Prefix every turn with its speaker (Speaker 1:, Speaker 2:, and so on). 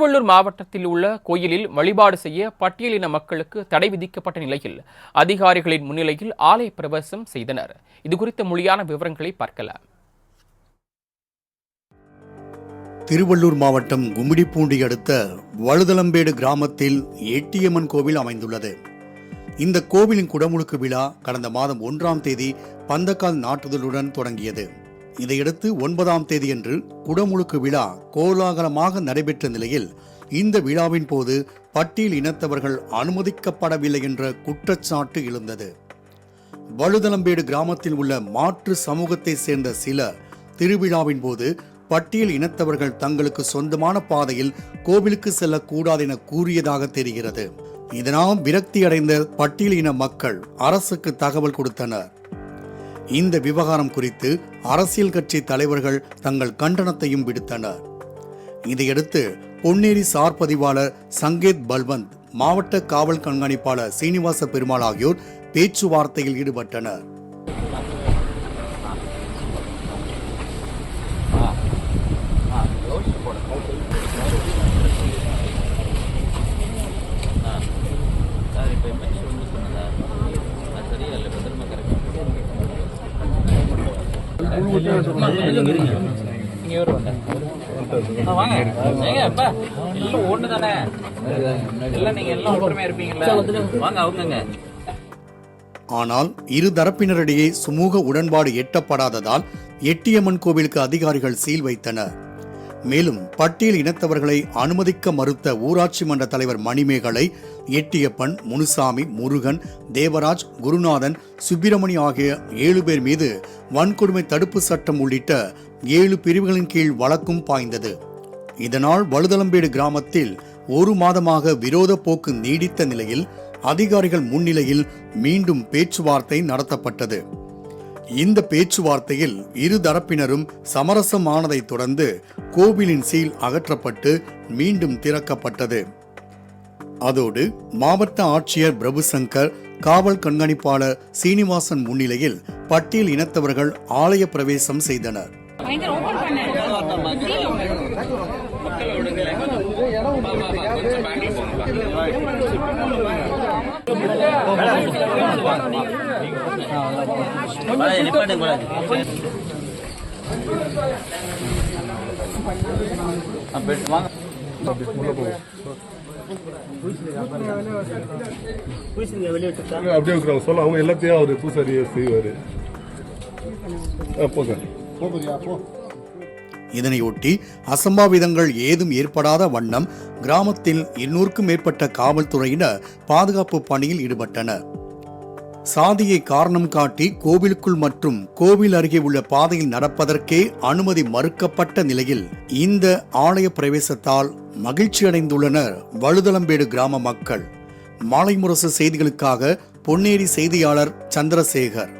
Speaker 1: திருவள்ளூர் மாவட்டத்தில் உள்ள கோயிலில் வழிபாடு செய்ய பட்டியலின மக்களுக்கு தடை விதிக்கப்பட்ட நிலையில் அதிகாரிகளின் முன்னிலையில் ஆலய பிரவேசம் செய்தனர். இதுகுறித்த முழுமையான விவரங்களை பார்க்கலாம்.
Speaker 2: திருவள்ளூர் மாவட்டம் கும்மிடிப்பூண்டி அடுத்த வழுதலம்பேடு கிராமத்தில் எட்டியம்மன் கோவில் அமைந்துள்ளது. இந்த கோவிலின் குடமுழுக்கு விழா கடந்த மாதம் 1ஆம் தேதி பந்தக்கால் நாட்டுதலுடன் தொடங்கியது. இதையடுத்து 9ஆம் தேதியன்று குடமுழுக்கு விழா கோலாகலமாக நடைபெற்ற நிலையில் இந்த விழாவின் போது பட்டியல் இனத்தவர்கள் அனுமதிக்கப்படவில்லை என்ற குற்றச்சாட்டு எழுந்தது. வழுதலம்பேடு கிராமத்தில் உள்ள மாற்று சமூகத்தை சேர்ந்த சிலர் திருவிழாவின் போது பட்டியல் இனத்தவர்கள் தங்களுக்கு சொந்தமான பாதையில் கோவிலுக்கு செல்லக்கூடாது என கூறியதாக தெரிகிறது. இதனால் விரக்தி அடைந்த பட்டியல் இன மக்கள் அரசுக்கு தகவல் கொடுத்தனர். இந்த விவகாரம் குறித்து அரசியல் கட்சி தலைவர்கள் தங்கள் கண்டனத்தையும் விடுத்தனர். இதையடுத்து பொன்னேரி சார் பதிவாளர் சங்கேத் பல்வந்த், மாவட்ட காவல் கண்காணிப்பாளர் சீனிவாச பெருமாள் ஆகியோர் பேச்சுவார்த்தையில் ஈடுபட்டனர். ஆனால் இரு தரப்பினரிடையே சுமூக உடன்பாடு எட்டப்படாததால் எட்டியம்மன் கோவிலுக்கு அதிகாரிகள் சீல் வைத்தனர். மேலும் பட்டியல் இனத்தவர்களை அனுமதிக்க மறுத்த ஊராட்சி மன்ற தலைவர் மணிமேகலை, எட்டியப்பன், முனுசாமி, முருகன், தேவராஜ், குருநாதன், சுப்பிரமணி ஆகிய 7 பேர் மீது வன்கொடுமை தடுப்பு சட்டம் உள்ளிட்ட 7 பிரிவுகளின் கீழ் வழக்கும் பாய்ந்தது. இதனால் வழுதலம்பேடு கிராமத்தில் 1 மாதமாக விரோத போக்கு நீடித்த நிலையில் அதிகாரிகள் முன்னிலையில் மீண்டும் பேச்சுவார்த்தை நடத்தப்பட்டது. இந்த பேச்சுவார்த்தையில் இரு தரப்பினரும் சமரசமானதைத் தொடர்ந்து கோவிலின் சீல் அகற்றப்பட்டு மீண்டும் திறக்கப்பட்டது. அதோடு மாவட்ட ஆட்சியர் பிரபுசங்கர், காவல் கண்காணிப்பாளர் சீனிவாசன் முன்னிலையில் பட்டியல் இனத்தவர்கள் ஆலய பிரவேசம் செய்தனர்.
Speaker 3: சொல்ல அவங்க எல்லாத்தையும் அவரு பூசாரியை செய்வாரு.
Speaker 2: இதனையொட்டி அசம்பாவிதங்கள் ஏதும் ஏற்படாத வண்ணம் கிராமத்தில் 200க்கும் மேற்பட்ட காவல்துறையினர் பாதுகாப்பு பணியில் ஈடுபட்டனர். சாதியை காரணம் காட்டி கோவிலுக்குள் மற்றும் கோவில் அருகே உள்ள பாதையில் நடப்பதற்கே அனுமதி மறுக்கப்பட்ட நிலையில் இந்த ஆலய பிரவேசத்தால் மகிழ்ச்சி அடைந்துள்ளனர் வழுதலம்பேடு கிராம மக்கள். மாலை முரசு செய்திகளுக்காக பொன்னேரி செய்தியாளர் சந்திரசேகர்.